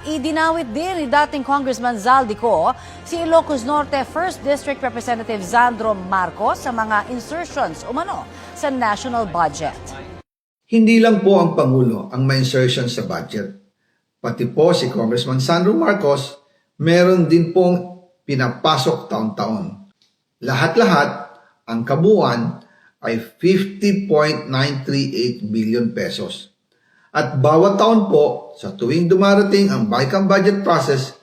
Idinawit din ni dating Congressman Zaldico si Ilocos Norte 1st District Representative Sandro Marcos sa mga insertions umano sa national budget. Hindi lang po ang Pangulo ang may insertion sa budget. Pati po si Congressman Sandro Marcos, meron din pong pinapasok taon-taon. Lahat-lahat, ang kabuuan ay 50.938 billion pesos. At bawat taon po, sa tuwing dumarating ang BICAM budget process,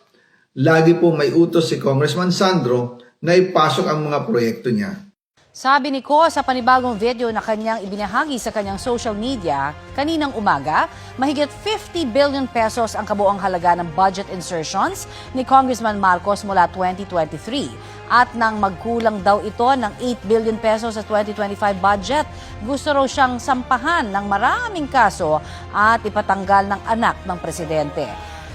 lagi po may utos si Congressman Sandro na ipasok ang mga proyekto niya. Sabi ni Ko sa panibagong video na kanyang ibinahagi sa kanyang social media kaninang umaga, mahigit 50 billion pesos ang kabuang halaga ng budget insertions ni Congressman Marcos mula 2023. At nang magkulang daw ito ng 8 billion pesos sa 2025 budget, gusto raw siyang sampahan ng maraming kaso at ipatanggal ng anak ng presidente.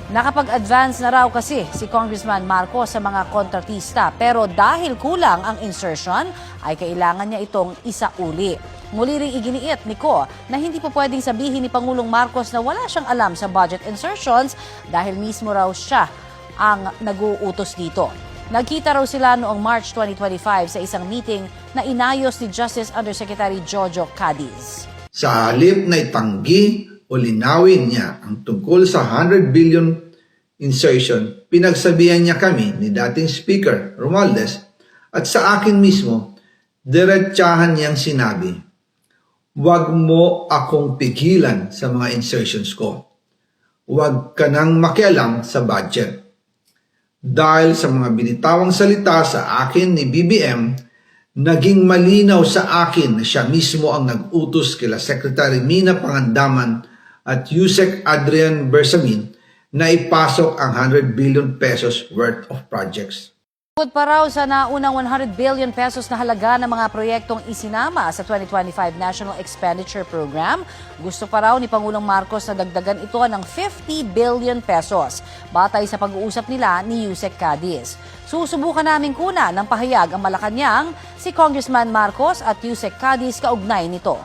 Nakapag-advance na raw kasi si Congressman Marcos sa mga kontratista pero dahil kulang ang insertion ay kailangan niya itong isauli. Muli ring iginiit ni Ko na hindi po pwedeng sabihin ni Pangulong Marcos na wala siyang alam sa budget insertions dahil mismo raw siya ang nag-uutos dito. Nagkita raw sila noong March 2025 sa isang meeting na inayos ni Justice Undersecretary Jojo Cadiz. Sa halip na itanggi o linawin niya ang tungkol sa 100 billion insertion, pinagsabihan niya kami ni dating Speaker Romualdez at sa akin mismo, diretsahan niyang sinabi, "Huwag mo akong pigilan sa mga insertions ko. Huwag ka nang makialam sa budget." Dahil sa mga binitawang salita sa akin ni BBM, naging malinaw sa akin na siya mismo ang nag-utos kila Secretary Mina Pangandaman at Yusek Adrian Bersamin na ipasok ang 100 billion pesos worth of projects. Bukod pa raw sa naunang 100 billion pesos na halaga ng mga proyektong isinama sa 2025 National Expenditure Program, gusto pa raw ni Pangulong Marcos na dagdagan ito ng 50 billion pesos, batay sa pag-uusap nila ni Yusek Cadiz. Susubukan namin kuna ng pahayag ang Malacanang si Congressman Marcos at Yusek Cadiz kaugnay nito.